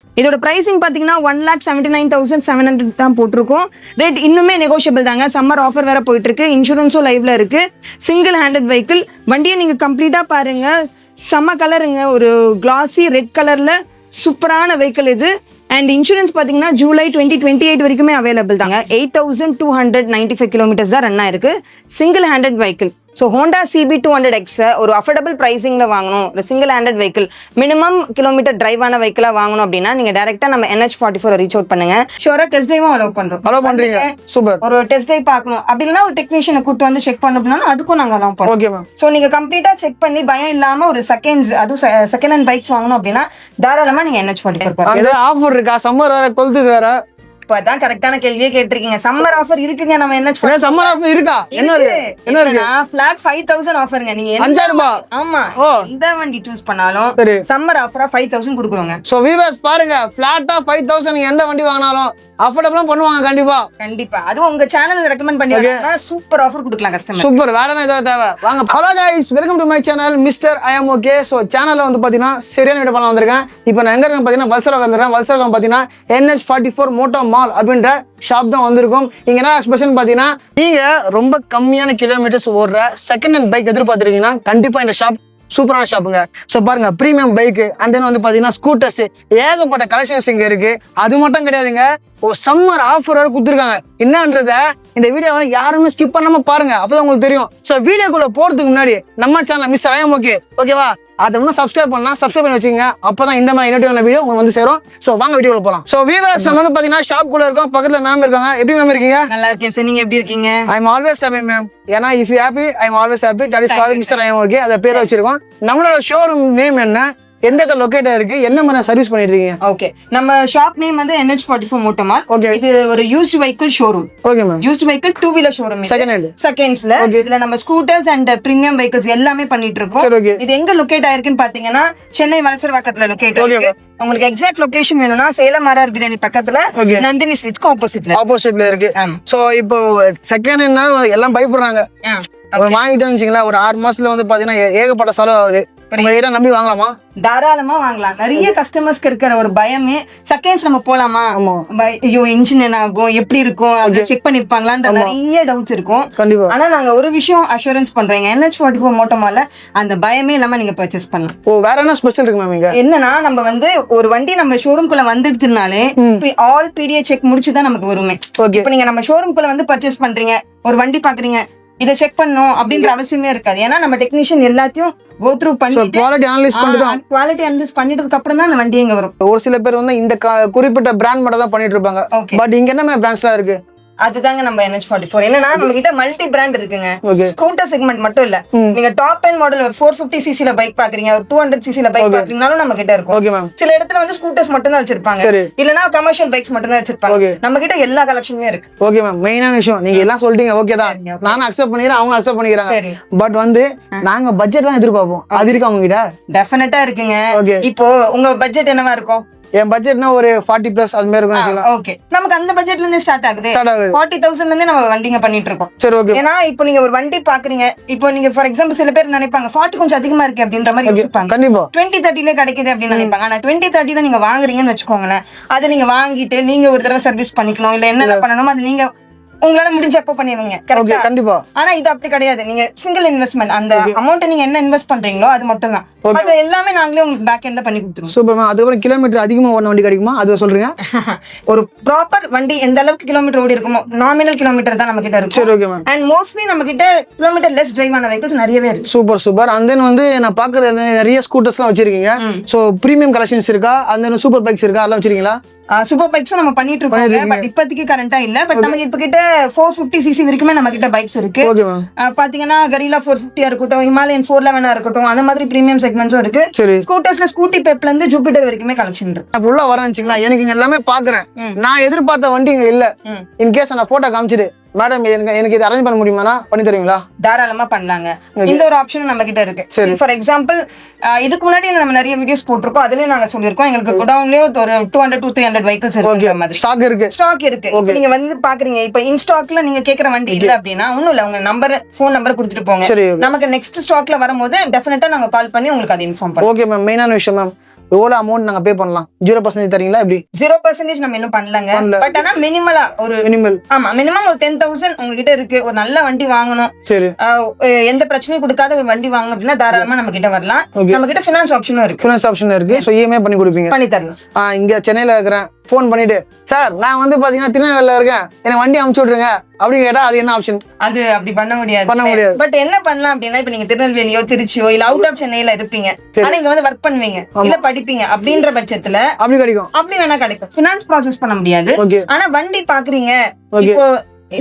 இதோட பிரைசிங் பார்த்தீங்கன்னா 1,79,700 தான் போட்டிருக்கோம். ரேட் இன்னுமே நெகோஷியபிள் தாங்க. சம்மர் ஆஃபர் வேற போயிட்டு இருக்கு. இன்சூரன்ஸும் லைவ்ல இருக்கு. Single handed vehicle. வண்டியை நீங்க கம்ப்ளீட்டா பாருங்க. செம்ம கலருங்க, ஒரு கிளாசி ரெட் கலர்ல சூப்பரான வெஹிக்கிள் இது. அண்ட் இன்சூரன்ஸ் பார்த்தீங்கன்னா ஜூலை 2028 வரைக்குமே அவைலபிள் தாங்க. 8,295 கிலோமீட்டர்ஸ் தான் ரன் ஆயிருக்கு. Single handed vehicle. So Honda CB 200X ஒரு அஃபோர்டபுள் ப்ரைஸிங்கில் வாங்கணும், இல்லை single handed vehicle minimum kilometre டிரைவான வெஹிக்கிளாக வாங்கணும் அப்படின்னா நீங்கள் டேரெக்டாக நம்ம NH44 ரீச் அவுட் பண்ணுங்க. ஷோராக டெஸ்ட் ட்ரைவும் அலோவ் பண்ணுறோம். அலோவ் பண்றீங்க? சூப்பர். ஒரு டெஸ்ட் ட்ரைவ் பார்க்கணும் அப்படி இல்லைன்னா ஒரு டெக்னீஷியனை கூப்பிட்டு வந்து செக் பண்ணணும் அப்படின்னா அதுக்கும் நாங்கள் அலோவ் பண்ணுவோம். Okay ma'am. ஸோ நீங்கள் கம்ப்ளீட்டாக செக் பண்ணி பயம் இல்லாமல் ஒரு அதுவும் செகண்ட் ஹேண்ட் பைக்ஸ் வாங்கணும் அப்படின்னா தாராளமாக நீங்கள் NH44 பாருங்க. ஏதாவது ஆஃபர் இருக்கா? சம்மர் வேற, கொளுத்துது வேற. இப்பதான் கரெக்டான கேள்வியே கேட்டிருக்கீங்க. சம்மர் ஆஃபர் இருக்குங்க. நம்ம என்ன சம்மர் ஆஃபர் இருக்கா? என்ன இருக்கு? ஃபிளாட் 5,000 ஆஃபருங்க. நீங்க 5,000 ரூபாய். ஆமா, எந்த வண்டி சூஸ் பண்ணாலும் சம்மர் ஆஃபரா 5,000 கொடுக்குறோங்க. சோ வீவர்ஸ் பாருங்க, ஃபிளாட்டா 5,000 நீங்க எந்த வண்டி வாங்கினாலும் அஃபோர்டபுளா பண்ணுவாங்க கண்டிப்பா. அதுவும் உங்க சேனல் ரெக்கமெண்ட் பண்ணி வரீங்கன்னா சூப்பர் ஆஃபர் கொடுக்கலாம் கஸ்டமர். சூப்பர். வேற என்ன ஏதாவது தேவை? வாங்க. Hello guys, welcome to my channel mister I am okay. So சேனல்ல வந்து பாத்தீங்கன்னா சரியான வீடியோ பண்ண வந்திருக்கேன். இப்போ நான் எங்க இருக்கேன் பாத்தீங்கன்னா வல்சரா வந்துருக்கேன். வல்சரா பாத்தீங்கன்னா NH44 மோட்டோ மால் அப்படின்ற ஷாப் தான் வந்திருக்கும். இங்க என்ன ஸ்பெஷல் பாத்தீங்கன்னா, நீங்க ரொம்ப கம்மியான கிலோமீட்டர்ஸ் ஓடுற செகண்ட் ஹேண்ட் பைக் எதிர்பார்த்திருக்கீங்கன்னா கண்டிப்பா இந்த ஷாப் சூப்பரான ஷாப்புங்க. ஸோ பாருங்க, ப்ரீமியம் பைக்கு அண்ட் தென் வந்து பாத்தீங்கன்னா ஸ்கூட்டர்ஸ் ஏகப்பட்ட கலெக்ஷன்ஸ் இங்க இருக்கு. அது மட்டும் கிடையாதுங்க, ஒரு சம்மர் ஆஃபர் வேற கொடுத்துருக்காங்க. என்னன்றத இந்த வீடியோவை யாருமே ஸ்கிப் பண்ணாம பாருங்க, அப்பதான் உங்களுக்கு தெரியும். ஸோ வீடியோக்குள்ள போறதுக்கு முன்னாடி நம்ம channel mister I am okay ஓகேவா, அதை இன்னும் சப்ஸ்கிரைப் பண்ணி வச்சுக்கோங்க. அப்பதான் இந்த மாதிரி இனோட்டிவான வீடியோ உங்களுக்கு வந்து சேரும். ஸோ வாங்க வீடியோல போலாம். ஸோ வீவர்ஸ் நம்ம வந்து பாத்தீங்கன்னா ஷாப் குள்ள இருக்கோம். பக்கத்துல மேம் இருக்காங்க. எப்படி மேம் இருக்கீங்க? நல்லா இருக்கேன் சார், நீங்க எப்படி இருக்கீங்க? I am always happy ma'am. ஏன்னா if you happy I am always happy. That is called mister I am okay. அதை பேரை வச்சிருக்கோம். நம்மளோட ஷோரூம் நேம் என்ன, எந்த இடத்துல லொகேட் இருக்கு, என்ன மாதிரி சர்வீஸ் பண்ணிட்டு இருக்கீங்க? ஓகே, நம்ம ஷாப் நேம் வந்து NH44 மோட்டோ மால். ஓகே, இது ஒரு used vehicle showroom. Okay ma'am. Used vehicle 2 wheeler showroom. செகண்ட்ஸ்ல இதுல நம்ம ஸ்கூட்டர்ஸ் அண்ட் பிரீமியம் வெஹிக்கிள்ஸ் எல்லாமே பண்ணிட்டு இருக்கோம். இது எங்க லொகேட் ஆயிருக்குன்னு பாத்தீங்கன்னா சென்னை வலசரவாக்கத்துல லொகேட் ஆயிருக்கு. உங்களுக்கு எக்ஸாக்ட் லொகேஷன் வேணும்னா சேலம் ஆர்ஆர் பிரியாணி பக்கத்துல நந்தினி ஸ்வீட்ஸ்க்கு ஆப்போசிட்ல இருக்கு. சோ இப்போ செகண்ட் ஹேண்ட்னா எல்லாம் பயப்படுறாங்க. வாங்கிட்டோம்னு வச்சுங்களேன், ஒரு 6 மாசத்துல வந்து பாத்தீங்கன்னா ஏகப்பட்ட செலவு ஆகுது. நம்பி வாங்கலாமா? தாராளமா வாங்கலாம். நிறைய கஸ்டமர்ஸ்க்கு இருக்கிற ஒரு பயமே செகண்ட்ஸ் நம்ம போலாமா, ஐயோ இன்ஜின் என்ன ஆகும், எப்படி இருக்கும், அதை செக் பண்ணிருப்பாங்களான்ற நிறைய டவுட்ஸ் இருக்கும். ஆனா நாங்க ஒரு விஷயம் அஷூரன்ஸ் பண்றோம், NH44 மோட்டோ மால்ல அந்த பயமே இல்லாம நீங்க பர்ச்சேஸ் பண்ணலாம். ஓ, வேற என்ன ஸ்பெஷல் இருக்கு மேம் இங்க? என்னன்னா, நம்ம வந்து ஒரு வண்டி நம்ம ஷோரூம்குள்ள வந்துடுதுனாலே ஆல் PDA செக் முடிச்சுதான் நமக்கு வருமே. இப்ப நீங்க நம்ம ஷோரூம்குள்ள வந்து பர்ச்சேஸ் பண்றீங்க, ஒரு வண்டி பாக்குறீங்க, இதை செக் பண்ணணும் அப்படின்ற அவசியமே இருக்காது. ஏன்னா நம்ம டெக்னீஷியன் எல்லாத்தையும் கோ த்ரூ பண்ணி குவாலிட்டி அனலைஸ் பண்ணிட்டதுக்கு அப்புறம் தான் அந்த வண்டி எங்க வரும். ஒரு சில பேர் வந்து இந்த குறிப்பிட்ட பிராண்ட் மட்டும் தான் பண்ணிட்டு இருப்பாங்க. பட் இங்க என்ன பிராண்ட்ஸ்லாம் இருக்கு? அதுதாங்க நம்ம NH44. என்னன்னா நம்ம கிட்ட மல்டி பிராண்ட் இருக்குங்க. ஸ்கூட்டர் செக்மெண்ட் மட்டும் இல்ல, நீங்க டாப் எண்ட் மாடல் ஒரு 450cc ல பைக் பாக்குறீங்க, ஒரு 200cc ல பைக் பாக்குறீங்கனாலும் நம்ம கிட்ட இருக்கும். சில இடத்துல வந்து ஸ்கூட்டர்ஸ் மட்டும் தான் வச்சிருப்பாங்க, இல்லனா கமர்ஷியல் பைக்ஸ் மட்டும் தான் வச்சிருப்பாங்க. நம்ம கிட்ட எல்லா கலெக்ஷனுமே இருக்கு. ஓகே மேம், மெயினான விஷயம் நீங்க எல்லாம் சொல்லிட்டீங்க. ஓகே தான், நானும் அக்செப்ட் பண்ணிக்கிறேன், அவங்க அக்செப்ட் பண்ணிக்கிறாங்க. பட் வந்து நாங்க பட்ஜெட் தான் எதிர்பார்ப்போம். அது இருக்கு அவங்க கிட்ட? டெஃபினட்டா இருக்குங்க. இப்போ உங்க பட்ஜெட் என்னவா இருக்கும்? என் பட்ஜெட்னா ஒரு 40+ அது மாதிரி இருக்கும். ஓகே, நமக்கு அந்த பட்ஜெட்ல இருந்து ஸ்டார்ட் ஆகுது. 40,000ல இருந்து நம்ம வண்டிங்க பண்ணிட்டு இருக்கோம். சரி, ஓகே. ஏன்னா இப்போ நீங்க ஒரு வண்டி பாக்குறீங்க, இப்போ நீங்க ஃபார் எக்ஸாம்பிள் சில பேர் நினைப்பாங்க 40 கொஞ்சம் அதிகமா இருக்கு அப்படின்ற மாதிரி யோசிப்பாங்க. கண்டிப்பா 20-30ல கிடைக்குது அப்படின்னு நினைப்பாங்க. ஆனா 20-30ல நீங்க வாங்குறீங்கன்னு வச்சுக்கோங்களேன், அதை நீங்க வாங்கிட்டு நீங்க ஒரு தடவை சர்வீஸ் பண்ணிக்கணும், இல்ல என்ன பண்ணணும் அது நீங்க உங்களால முடிஞ்சப்போ பண்ணிடுவீங்க. கண்டிப்பா. ஆனா இது அப்படி கிடையாது. நீங்க சிங்கிள் இன்வெஸ்ட்மெண்ட், அந்த அமௌண்ட் நீங்க என்ன இன்வெஸ்ட் பண்றீங்களோ அது மட்டும் தான். அது எல்லாமே நாங்களே உங்களுக்கு பேக் எண்ட்ல பண்ணி கொடுத்துருவோம். Super ma'am. அதுக்கப்புறம் கிலோமீட்டர் அதிகமா ஓடுன வண்டி கிடைக்குமா, அது சொல்றீங்க? ஒரு ப்ராப்பர் வண்டி எந்த அளவுக்கு கிலோமீட்டர் ஓடி இருக்குமோ, நாமினல் கிலோமீட்டர் தான் நம்ம கிட்ட இருக்கு. சரி, ஓகே மேம். அண்ட் மோஸ்ட்லி நம்ம கிட்ட கிலோமீட்டர் லெஸ் டிரைவ் ஆன வெஹிக்கிள்ஸ் நிறையவே இருக்கு. சூப்பர். அண்ட் தென் வந்து நான் பாக்குறது நிறைய ஸ்கூட்டர்ஸ்லாம் வச்சிருக்கீங்க. சோ பிரீமியம் கலெக்ஷன்ஸ் இருக்கா, அந்த சூப்பர் பைக்ஸ் இருக்கா, அதெல்லாம் வச்சிருக்கீங்களா? சூப்பர் பைக்ஸும் நம்ம பண்ணிட்டு இருக்கோம். பட் இப்போதைக்கு கரண்டா இல்ல. பட் நமக்கு இப்ப கிட்ட 450cc வரைக்குமே நம்ம கிட்ட பைக்ஸ் இருக்கு. பாத்தீங்கன்னா கரீலா 450 இருக்கட்டும், ஹிமாலயன் 411 இருக்கட்டும், அந்த மாதிரி பிரீமியம் செக்மெண்ட்ஸும் இருக்கு. ஸ்கூட்டர்ஸ்ல ஸ்கூட்டி பெப்ல இருந்து ஜூபிட்டர் வரைக்குமே கலெக்ஷன் இருக்கு. உள்ள வரேன்னு எனக்கு இங்க எல்லாமே பாக்குறேன். நான் எதிர்பார்த்த வண்டி இங்க இல்ல. இன்கேஸ் நான் போட்டோ காமிச்சிட்டு மேடம் எனக்கு இது அரேஞ்ச் பண்ண முடியுமா, பண்ணி தருவீங்களா? தாராளமா பண்ணலாங்க. இந்த ஒரு ஆப்ஷன் நம்ம கிட்ட இருக்கு. ஃபார் எக்ஸாம்பிள், இதுக்கு முன்னாடி நம்ம நிறைய வீடியோஸ் போட்டிருக்கோம், அதுலயும் நாங்க சொல்லிருக்கோம் எங்களுக்கு குடவுன்லயே ஒரு 200-300 வெஹிக்கிள்ஸ் இருக்கு. ஸ்டாக் இருக்கு. நீங்க வந்து பாக்குறீங்க, இப்ப இன் ஸ்டாக்ல நீங்க கேக்குற வண்டி இல்ல அப்படின்னா ஒண்ணும் இல்ல, உங்க போன் நம்பர் கொடுத்துட்டு போங்க. நமக்கு நெக்ஸ்ட் ஸ்டாக்ல வரும்போது டெஃபினட்டா நாங்க கால் பண்ணி உங்களுக்கு அதை இன்ஃபார்ம் பண்ணுவோம். Okay ma'am. மெயினான விஷயம் மேம், எவ்வளோ அமௌண்ட் நாங்கள் பே பண்ணலாம்? 0% தரீங்களா எப்படி? 0% நம்ம இன்னும் பண்ணலங்க. பட் ஆனா மினிமலா ஒரு ஆமா மினிமம் ஒரு 10,000 உங்ககிட்ட இருக்கு, ஒரு நல்ல வண்டி வாங்கணும், சரி, எந்த பிரச்சனையும் கொடுக்காத ஒரு வண்டி வாங்கணும் அப்படின்னா தாராளமா நம்ம கிட்ட வரலாம். நம்ம கிட்ட ஃபினான்ஸ் ஆப்ஷனும் இருக்கு. ஃபினான்ஸ் ஆப்ஷன் இருக்கு. ஸோ இஎம்ஐ பண்ணி கொடுப்பீங்க? பண்ணி தரலாம். இங்க சென்னையில இருக்கிறேன், ஃபோன் பண்ணிட்டு சார் நான் வந்து பாத்தீங்கன்னா திருநெல்வேலியில இருக்கேன், எனக்கு வண்டி அமுச்சு விட்ருங்க அப்படின்னு கேட்டா அது என்ன ஆப்ஷன்? அது அப்படி பண்ண முடியாது. பட் என்ன பண்ணலாம் அப்படின்னா, இப்ப நீங்க திருநெல்வேலியோ திருச்சியோ இல்ல அவுட் ஆஃப் சென்னையில இருப்பீங்க, ஆனா இங்க வந்து ஒர்க் பண்ணுவீங்க இல்ல படிப்பீங்க அப்படின்ற பட்சத்துல அப்படி கிடைக்கும், அப்படி வேணா கிடைக்கும். ஃபினான்ஸ் ப்ராசஸ் பண்ண முடியாது. ஆனா வண்டி பாக்குறீங்க, இப்போ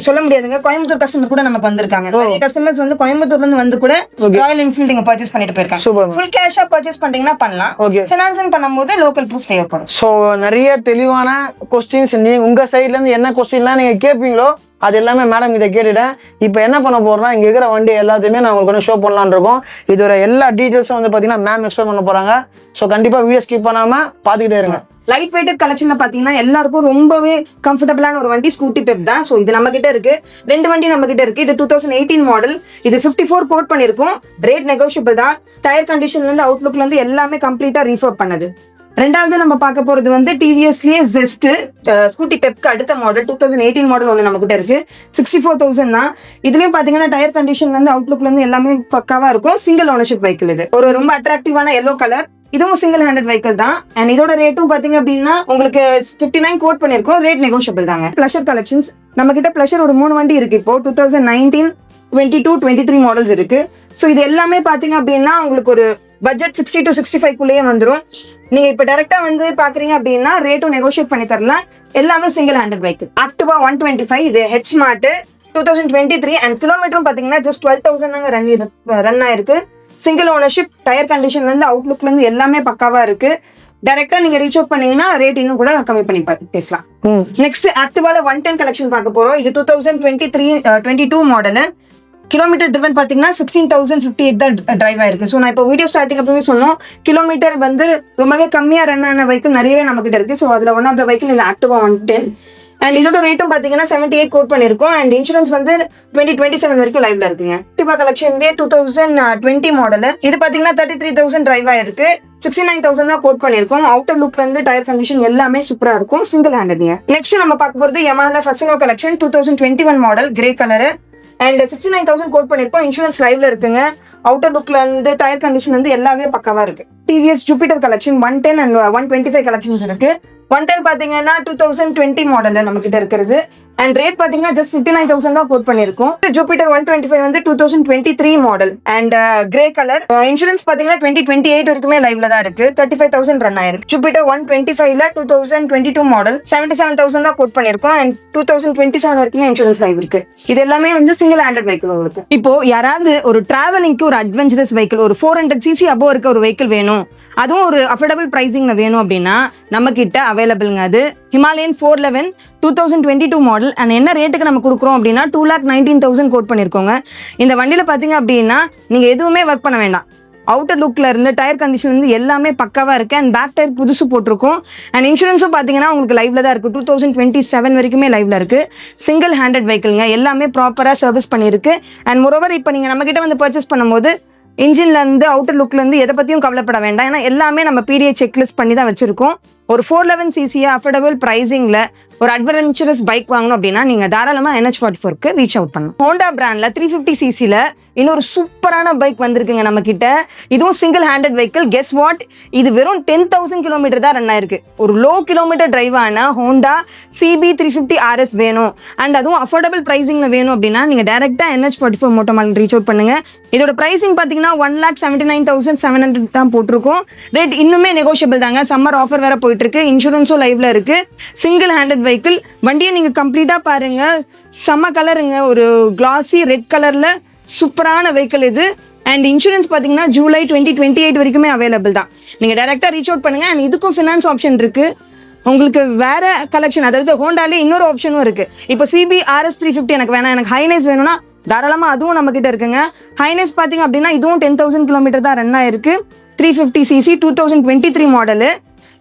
சொல்ல முடியாதுங்க. கோயம்புத்தூர் கஸ்டமர் கூட நமக்கு வந்திருக்காங்க. நிறைய கஸ்டமர்ஸ் வந்து கோயம்புத்தூர்ல இருந்து வந்து கூட ராயல் என்ஃபீல்ட் இங்க பர்ச்சேஸ் பண்ணிட்டு போயிருக்காங்க. ஃபுல் கேஷா பர்ச்சேஸ் பண்றீங்கன்னா பண்ணலாம். ஃபினான்சிங் பண்ணும்போது லோக்கல் ப்ரூஃப் தேவைப்படும். சோ நிறைய தெளிவான கொஸ்டின்ஸ் நீங்க உங்க சைட்ல இருந்து என்ன கொஸ்டின்லாம் நீங்க கேட்பீங்களோ அது எல்லாமே மேடம் கிட்ட கேட்டுட்டேன். இப்போ என்ன பண்ண போறோம்னா, இங்க இருக்கிற வண்டி எல்லாத்தையுமே நான் உங்களுக்கு வந்து ஷோ பண்ணலான்னு இருக்கோம். இதோட எல்லா டீடைல்ஸும் வந்து பாத்தீங்கன்னா மேம் எக்ஸ்பிளைன் பண்ண போறாங்க. ஸோ கண்டிப்பா வீடியோ ஸ்கிப் பண்ணாம பாத்துக்கிட்டே இருங்க. லைட் வெயிட்டட் கலெக்ஷன்ல பாத்தீங்கன்னா எல்லாருக்கும் ரொம்பவே கம்ஃபர்டபுளான ஒரு வண்டி ஸ்கூட்டி பெப் தான். ஸோ இது நம்ம கிட்ட இருக்கு. 2 வண்டி நம்ம கிட்ட இருக்கு. இது 2018 மாடல். இது 54 கோட் பண்ணிருக்கும். ரேட் நெகோஷியபிள் தான். டயர் கண்டிஷன்ல இருந்து அவுட்லுக்ல இருந்து எல்லாமே கம்ப்ளீட்டா ரீஃபர்ப் பண்ணது. ரெண்டாவது நம்ம பார்க்க போறது வந்து டிவிஎஸ்லயே ஜெஸ்ட் ஸ்கூட்டி பெப்க்கு அடுத்த மாடல் 2018 மாடல் ஒன்று நம்ம கிட்ட இருக்கு. 64,000 தான். இதுலயும் பாத்தீங்கன்னா டயர் கண்டிஷன்ல இருந்து அவுட்லுக்ல இருந்து எல்லாமே பக்காவா இருக்கும். Single ownership vehicle. இது ஒரு ரொம்ப அட்ராக்டிவான எல்லோ கலர். இதுவும் சிங்கிள் ஹேண்டட் வெஹிக்கிள் தான். அண்ட் இதோட ரேட்டும் பாத்தீங்க அப்படின்னா உங்களுக்கு 59 கோட் பண்ணிருக்கோம். ரேட் நெகோஷியபிள் தாங்க. பிளஷர் கலெக்ஷன்ஸ் நம்ம கிட்ட பிளஷர் ஒரு 3 வண்டி இருக்கு. இப்போ 2019, 22, 23 மாடல்ஸ் இருக்கு. ஸோ இது எல்லாமே பாத்தீங்க அப்படின்னா உங்களுக்கு ஒரு பட்ஜெட் 60 to 65 குள்ளேயே வந்துடும். நீங்க இப்ப டைரக்டா வந்து பாக்குறீங்க அப்படின்னா ரேட்டும் நெகோஷியேட் பண்ணி தரலாம். எல்லாமே சிங்கிள் ஹேண்டட் வெஹிக்கிள். ஆக்டிவா 125 இது ஹெச் ஸ்மார்ட் 2023 அண்ட் கிலோமீட்டரும் பாத்தீங்கன்னா ஜஸ்ட் 12,000 ரன் ஆயிருக்கு. Single ownership. டயர் கண்டிஷன்ல இருந்து அவுட்லுக்ல இருந்து எல்லாமே பக்காவா இருக்கு. டைரக்டா நீங்க ரீச் அவுட் பண்ணீங்கன்னா ரேட் இன்னும் கூட கம்மி பண்ணி பேசலாம். நெக்ஸ்ட் ஆக்டிவால 110 கலெக்ஷன் பார்க்க போறோம். இது 2023-22 மாடல். கிலோமீட்டர் ட்ரிவன் பாத்தீங்கன்னா 16,058 தான் டிரைவ் ஆயிருக்கு. ஸோ நான் இப்போ வீடியோ ஸ்டார்டிங் அப்பவே சொன்னோம், கிலோமீட்டர் வந்து ரொம்பவே கம்மியா ரன் ஆன வெஹிக்கிள் நிறையவே நம்ம கிட்ட இருக்கு. ஸோ அதுல ஒன் ஆஃப் த வெஹிக்கிள் இந்த ஆக்டிவா 110. அண்ட் இதோட ரேட்டும் பாத்தீங்கன்னா 78 கோட் பண்ணிருக்கோம். அண்ட் இன்சூரன்ஸ் வந்து 2027 வரைக்கும் லைவ்ல இருக்குங்க. ஆக்டிவா கலெக்ஷன் 2020 மாடல். இது பாத்தீங்கன்னா 33,000 டிரைவ் ஆயிருக்கு. 69,000 தான் கோட் பண்ணிருக்கோம். அவுட்டர் லுக்ல இருந்து டயர் கண்டிஷன் எல்லாமே சூப்பரா இருக்கும். சிங்கிள் ஹேண்டட்ங்க. நெக்ஸ்ட் நம்ம பார்க்க போறது Yamaha Fasino collection 2021 model grey colour. And 69,000 quote பண்ணிருக்கோம். இன்சூரன்ஸ் லைவ்ல இருக்குங்க. அவுட்டர் லுக்ல இருந்து டயர் கண்டிஷன் வந்து எல்லாமே பக்காவா இருக்கு. TVS Jupiter collection 110 and 125 collections இருக்கு. 110 பாத்தீங்கன்னா 2020 மாடல்ல நம்ம கிட்ட இருக்கிறது. அண்ட் ரேட் பாத்தீங்கன்னா ஜஸ்ட் 59,000 தான் கோட் பண்ணிருக்கோம். ஜூபிட்டர் 125 வந்து 2023 model and grey colour. Insurance பாத்தீங்கன்னா 2028 வரைக்குமே லைவ்ல தான் இருக்கு. 35,000 ரன் ஆயிருக்கு. ஜூபிட்டர் 125ல 2022 மாடல் 77,000 தான் கோட் பண்ணிருக்கோம். அண்ட் 2027 வரைக்குமே இன்சூரன்ஸ் லைவ் இருக்கு. இது எல்லாமே வந்து சிங்கிள் ஹேண்டட் வெஹிக்கிள் உங்களுக்கு. இப்போ யாராவது ஒரு டிராவலிங்க்கு ஒரு அட்வென்ச்சரஸ் வெஹிக்கிள், ஒரு 400cc அபோவ் இருக்க ஒரு வெஹிக்கிள் வேணும், அதுவும் ஒரு அஃபோர்டபிள் பிரைசிங்ல வேணும் அப்படின்னா நம்ம கிட்ட அவைலபிள்ங்க. அது ஹிமாலயன் 411 2022 மாடல். அண்ட் என்ன ரேட்டுக்கு நம்ம கொடுக்குறோம் அப்படின்னா 2,19,000 கோட் பண்ணிருக்கோங்க. இந்த வண்டியில பாத்தீங்க அப்படின்னா நீங்க எதுவுமே ஒர்க் பண்ண வேண்டாம். அவுட்டர் லுக்ல இருந்து டயர் கண்டிஷன்ல இருந்து எல்லாமே பக்காவா இருக்கு. அண்ட் பேக் டயர் புதுசு போட்டிருக்கோம். அண்ட் இன்சூரன்ஸும் பாத்தீங்கன்னா உங்களுக்கு லைவ்ல தான் இருக்கு. 2027 வரைக்குமே லைவ்ல இருக்கு. சிங்கிள் ஹேண்டட் வெஹிக்கிள்ங்க. எல்லாமே ப்ராப்பரா சர்வீஸ் பண்ணிருக்கு. அண்ட் மோரோவர் இப்போ நீங்க நம்ம கிட்ட வந்து பர்ச்சேஸ் பண்ணும்போது இன்ஜின்ல இருந்து அவுட்டர் லுக்ல இருந்து எதை பத்தியும் கவலைப்பட வேண்டாம். ஏன்னா எல்லாமே நம்ம பிடிஏ செக்லிஸ்ட் பண்ணி தான் வச்சிருக்கோம். ஒரு 411cc அஃபோர்டபிள் பிரைசிங்ல ஒரு அட்வென்ச்சரஸ் பைக் வாங்கணும் அப்படின்னா நீங்க தாராளமா NH44க்கு ரீச் அவுட் பண்ணணும். ஹோண்டா பிராண்ட்ல 350cc இன்னொரு சூப்பரான பைக் வந்திருக்குங்க நம்ம கிட்ட. இதுவும் single handed vehicle. Guess what, இது வெறும் 10,000 கிலோமீட்டர் தான் ரன் ஆயிருக்கு. ஒரு லோ கிலோமீட்டர் டிரைவ் ஆன ஹோண்டா CB 350 RS வேணும் அண்ட் அதுவும் அஃபோர்டபிள் பிரைசிங்ல வேணும் அப்படின்னா நீங்க டைரக்டா NH44 மோட்டோமால் ரீச் அவுட் பண்ணுங்க. இதோட பிரைசிங் பாத்தீங்கன்னா 1,79,700 தான் போட்டிருக்கோம். ரேட் இன்னுமே நெகோஷியபிள் தாங்க. சம்மர் ஆஃபர் வேற போயிட்டு இருக்கு. இன்சூரன்ஸும் லைவ்ல இருக்கு. Single handed vehicle. வண்டியை நீங்க கம்ப்ளீட்டா பாருங்க. செம்ம கலருங்க. ஒரு கிளாசி ரெட் கலர்ல சூப்பரான வெஹிக்கிள் இது. அண்ட் இன்சூரன்ஸ் பாத்தீங்கன்னா ஜூலை 2028 வரைக்குமே அவைலபிள் தான். நீங்க டைரக்டா ரீச் அவுட் பண்ணுங்க. அண்ட் இதுக்கும் ஃபினான்ஸ் ஆப்ஷன் இருக்கு. உங்களுக்கு வேற கலெக்ஷன், அதாவது ஹோண்டாலே இன்னொரு ஆப்ஷனும் இருக்கு. இப்போ CB RS 350 எனக்கு வேணாம், எனக்கு ஹைனைஸ் வேணும்னா தாராளமா அதுவும் நம்ம கிட்ட இருக்குங்க. ஹைனைஸ் பாத்தீங்க அப்படின்னா இதுவும் 10,000 கிலோமீட்டர் தான் ரன் ஆயிருக்கு. 350cc 2023 model.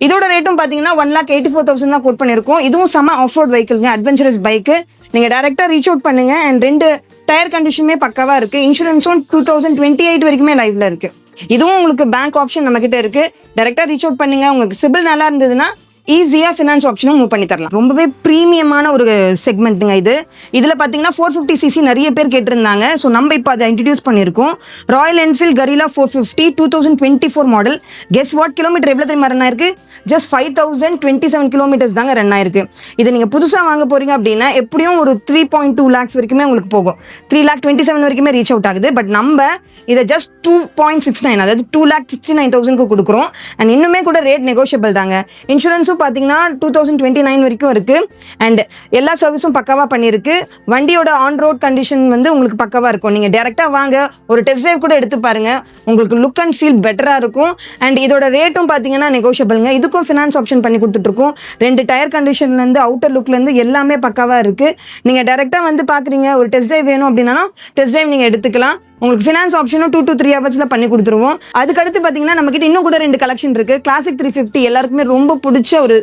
இதோட ரேட்டும் பாத்தீங்கன்னா 1,84,000 தான் கோட் பண்ணிருக்கோம். இதுவும் செம ஆஃப் ரோட் வெஹிக்கிள்ங்க. Adventurous bike. நீங்க டைரக்டா ரீச் அவுட் பண்ணுங்க. அண்ட் 2 டயர் கண்டிஷனுமே பக்காவா இருக்கு. இன்சூரன்ஸும் 2028 வரைக்குமே லைவ்ல இருக்கு. இதுவும் உங்களுக்கு பேங்க் ஆப்ஷன் நம்ம கிட்ட இருக்கு. டைரக்டா ரீச் அவுட் பண்ணுங்க. உங்களுக்கு சிபில் நல்லா இருந்ததுன்னா ஈஸியாக ஃபினான்ஸ் ஆப்ஷனும் மூவ் பண்ணி தரலாம். ரொம்பவே ப்ரீமியமான ஒரு செக்மெண்ட்டுங்க இது. இதில் பார்த்தீங்கன்னா 450cc நிறைய பேர் கேட்டிருந்தாங்க. ஸோ நம்ம இப்போ அதை இன்ட்ரடியூஸ் பண்ணியிருக்கோம். Royal Enfield Guerrilla 450 2024 model. Guess what kilometre எவ்வளோ தெரியுமா ரன் ஆயிருக்கு? ஜஸ்ட் 5027 கிலோமீட்டர்ஸ் தாங்க ரன் ஆயிருக்கு. இது நீங்கள் புதுசாக வாங்க போகிறீங்க அப்படின்னா எப்படியும் ஒரு 3.2 lakhs வரைக்குமே உங்களுக்கு போகும். 3,27,000 வரைக்குமே ரீச் அவுட் ஆகுது. பட் நம்ம இதை ஜஸ்ட் 2.69 அதாவது 2,69,000 கொடுக்குறோம். அண்ட் இன்னுமே கூட ரேட் நெகோஷியபிள் தாங்க. இன்சூரன்ஸும் பார்த்தீங்கன்னா 2029 வரைக்கும் இருக்கு. அண்ட் எல்லா சர்வீஸும் பக்காவாக பண்ணியிருக்கு. வண்டியோட ஆன் ரோட் கண்டிஷன் வந்து உங்களுக்கு பக்காவாக இருக்கும். நீங்கள் டேரெக்டாக வாங்க, ஒரு டெஸ்ட் ட்ரைவ் கூட எடுத்து பாருங்க. உங்களுக்கு லுக் அண்ட் ஃபீல் பெட்டராக இருக்கும். அண்ட் இதோட ரேட்டும் பார்த்தீங்கன்னா நெகோஷியபிள்ங்க. இதுக்கும் ஃபினான்ஸ் ஆப்ஷன் பண்ணி கொடுத்துட்ருக்கோம். 2 டயர் கண்டிஷன்லேருந்து அவுட்டர் லுக்லேருந்து எல்லாமே பக்காவாக இருக்குது. நீங்கள் டேரெக்டாக வந்து பார்க்குறீங்க, ஒரு டெஸ்ட் ட்ரைவ் வேணும் அப்படின்னா டெஸ்ட் ட்ரைவ் நீங்கள் எடுத்துக்கலாம். உங்களுக்கு ஃபினான்ஸ் ஆப்ஷனும் 2 to 3 ஹவர்ஸில் பண்ணி கொடுத்துருவோம். அதுக்கடுத்து பார்த்தீங்கன்னா நம்மக்கிட்ட இன்னும் கூட 2 கலெக்ஷன் இருக்குது. கிளாசிக் 350 எல்லாருக்குமே ரொம்ப பிடிச்ச ஒரு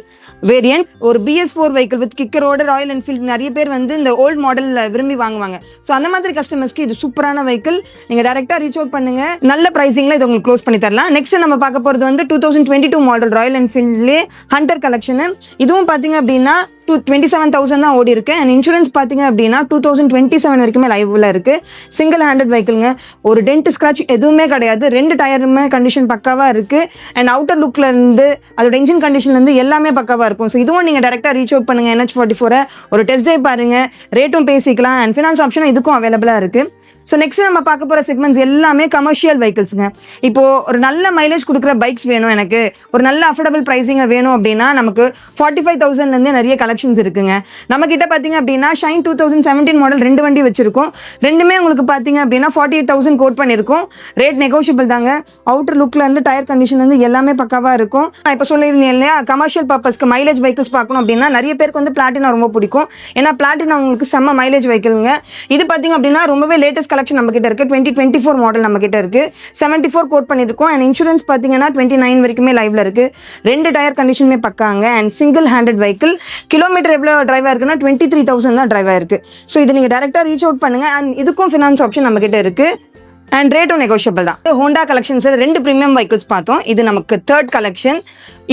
வேரியன்ட். ஒரு BS4 வெஹிக்கிள் வித் கிக்கரோட ராயல் என்ஃபீல்டு நிறைய பேர் வந்து இந்த ஓல்டு மாடலில் விரும்பி வாங்குவாங்க. ஸோ அந்த மாதிரி கஸ்டமர்ஸ்க்கு இது சூப்பரான வெஹிக்கிள். நீங்கள் டேரெக்டாக ரீச் அவுட் பண்ணுங்க, நல்ல ப்ரைஸிங்கில் இது உங்களுக்கு க்ளோஸ் பண்ணி தரலாம். நெக்ஸ்ட் நம்ம பார்க்க போகிறது வந்து 2022 மாடல் ராயல் என்ஃபீல்ட்லேயே ஹண்டர் கலெக்ஷனு. இதுவும் பார்த்தீங்க அப்படின்னா 27,000 தான் ஓடி இருக்கு. அண்ட் இன்சூரன்ஸ் பார்த்தீங்க அப்படின்னா 2027 வரைக்குமே லைவ்ல இருக்கு. சிங்கிள் ஹேண்டட் வெஹிக்கிள்ங்க. ஒரு டென்ட் ஸ்க்ராட்ச் எதுவுமே கிடையாது. 2 டயருமே கண்டிஷன் பக்காவா இருக்கு. அண்ட் அவுட்டர் லுக்ல இருந்து அதோட இன்ஜின் கண்டிஷன்ல இருந்து எல்லாமே பக்காவா இருக்கும். ஸோ இதுவும் நீங்க டேரக்டா ரீச் அவுட் பண்ணுங்க. NH44 ஒரு டெஸ்ட் ட்ரைவ் பாருங்க, ரேட்டும் பேசிக்கலாம். அண்ட் ஃபினான்ஸ் ஆப்ஷனும் இதுக்கும் அவைலபிளா இருக்கு. ஸோ நெக்ஸ்ட் நம்ம பார்க்க போகிற செக்மெண்ட்ஸ் எல்லாமே கமர்ஷியல் வெஹிக்கிள்ஸுங்க. இப்போது ஒரு நல்ல மைலேஜ் கொடுக்குற பைக்ஸ் வேணும், எனக்கு ஒரு நல்ல அஃபோர்டபுள் ப்ரைஸிங்க வேணும் அப்படின்னா நமக்கு 45,000லேருந்து நிறைய கலெக்ஷன்ஸ் இருக்குங்க. நம்மக்கிட்ட பார்த்தீங்க அப்படின்னா ஷைன் 2017 மாடல் 2 வண்டி வச்சுருக்கோம். ரெண்டுமே உங்களுக்கு பார்த்தீங்க அப்படின்னா 48,000 கோட் பண்ணியிருக்கோம். ரேட் நெகோஷியபிள் தாங்க. அவுட்டர் லுக்லேருந்து டயர் கண்டிஷன்லேருந்து எல்லாமே பக்காவாக இருக்கும். நான் இப்போ சொல்லியிருந்தேன் இல்லையா, கமர்ஷியல் பர்பஸ்க்கு மைலேஜ் வெஹிக்கிள்ஸ் பார்க்கணும் அப்படின்னா நிறைய பேருக்கு வந்து பிளாட்டினா ரொம்ப பிடிக்கும். ஏன்னா பிளாட்டினா உங்களுக்கு செம்ம மைலேஜ் வெஹிக்கிள்ங்க. இது பார்த்தீங்க அப்படின்னா ரொம்பவே லேட்டஸ்ட் கலெக்ஷன் நம்ம கிட்ட இருக்கு. 2024 மாடல் நம்ம கிட்ட இருக்கு. 74 கோட் பண்ணிருக்கோம். அண்ட் இன்சூரன்ஸ் பாத்தீங்கன்னா 29 வரைக்குமே லைவ்ல இருக்கு. 2 டயர் கண்டிஷனுமே பக்காங்க. And single handed vehicle. Kilometre எவ்வளவு டிரைவ் ஆயிருக்குன்னா 23,000 தான் டிரைவ் ஆயிருக்கு. ஸோ இது நீங்க டைரக்டா ரீச் அவுட் பண்ணுங்க. அண்ட் இதுக்கும் ஃபினான்ஸ் ஆப்ஷன் நம்ம கிட்ட இருக்கு. அண்ட் ரேட்டும் நெகோஷியபிள் தான். ஹோண்டா கலெக்ஷன்ஸ் 2 ப்ரீமியம் வெஹிக்கிள்ஸ் பார்த்தோம். இது நமக்கு 3rd கலெக்ஷன்.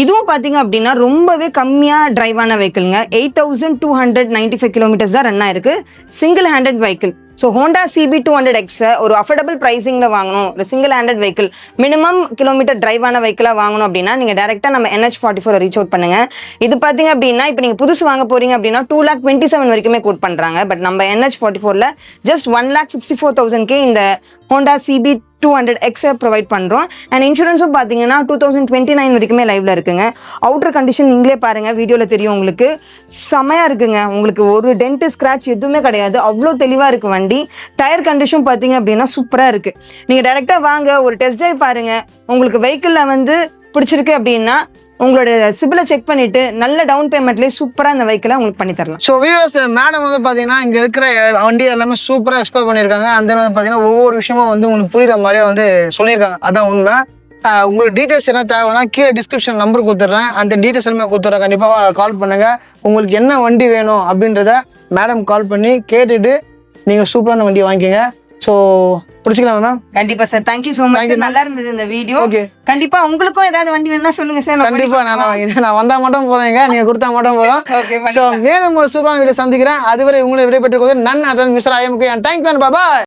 இதுவும் பார்த்தீங்க அப்படின்னா ரொம்பவே கம்மியாக டிரைவான வெஹிக்கிள்ங்க. 8,295 கிலோமீட்டர்ஸ் தான் ரன் ஆயிருக்கு. Single handed vehicle. So Honda CB200X ஒரு அஃபோர்டபுள் ப்ரைஸிங்கில் வாங்கணும், ஒரு single handed vehicle minimum kilometre டிரைவான வெஹிக்கிளாக வாங்கணும் அப்படின்னா நீங்கள் டேரெக்டாக நம்ம NH44 ரீச் அவுட் பண்ணுங்க. இது பார்த்தீங்க அப்படின்னா இப்போ நீங்கள் புதுசு வாங்க போறீங்க அப்படின்னா 2,27,000 வரைக்குமே கோட் பண்ணுறாங்க. பட் நம்ம NH44ல ஜஸ்ட் 1,64,000 இந்த ஹோண்டா CB200X ப்ரொவைட் பண்ணுறோம். அண்ட் இன்சூரன்ஸும் பார்த்தீங்கன்னா 2029 வரைக்குமே லைவ்ல இருக்குங்க. அவுட்டர் கண்டிஷன் நீங்களே பாருங்கள், வீடியோவில் தெரியும் உங்களுக்கு. செமையாக இருக்குங்க. உங்களுக்கு ஒரு டென்ட் ஸ்க்ராட்ச் எதுவுமே கிடையாது. அவ்வளோ தெளிவாக இருக்குது வண்டி. டயர் கண்டிஷன் பார்த்தீங்க அப்படின்னா சூப்பராக இருக்குது. நீங்கள் டேரெக்டாக வாங்க, ஒரு டெஸ்ட் ட்ரைவ் பாருங்கள். உங்களுக்கு வெஹிக்கிளில் வந்து பிடிச்சிருக்கு அப்படின்னா உங்களோட சிபிலை செக் பண்ணிட்டு நல்ல டவுன் பேமெண்ட்லேயே சூப்பராக இந்த வெஹிக்கிளை உங்களுக்கு பண்ணி தரலாம். ஸோ வியூவர்ஸ், மேடம் வந்து பார்த்தீங்கன்னா இங்கே இருக்கிற வண்டி எல்லாமே சூப்பராக எக்ஸ்ப்ளோர் பண்ணியிருக்காங்க. அந்த வந்து பார்த்தீங்கன்னா ஒவ்வொரு விஷயமும் வந்து உங்களுக்கு புரியுற மாதிரியே வந்து சொல்லியிருக்காங்க. அதான் உண்மை. உங்களுக்கு டீட்டெயில்ஸ் என்ன தேவைன்னா கீழே டிஸ்கிரிப்ஷன் நம்பர் கொடுத்துட்றேன். அந்த டீட்டெயில்ஸ் எல்லாமே கொடுத்துட்றேன். கண்டிப்பாக கால் பண்ணுங்கள். உங்களுக்கு என்ன வண்டி வேணும் அப்படின்றத மேடம் கால் பண்ணி கேட்டுட்டு நீங்கள் சூப்பரான வண்டியை வாங்கிக்கோங்க. ஸோ பிடிச்சிக்கலாம் மேம். கண்டிப்பா சார். Thank you so much. நல்லா இருந்தது இந்த வீடியோ. ஓகே, கண்டிப்பா உங்களுக்கும் ஏதாவது வண்டி வேணும்னா சொல்லுங்க சார். கண்டிப்பா நான் வந்தா மட்டும் போதுங்க, நீங்க கொடுத்தா மட்டும் போதும். ஸோ மேலும் ஒரு சூப்பரான வீடியோ சந்திக்கிறேன். அதுவரை உங்களை விடைபெற்றுக் கொண்டு நான் மிஸ்டர் IMK. தேங்க்யூ. பாய்.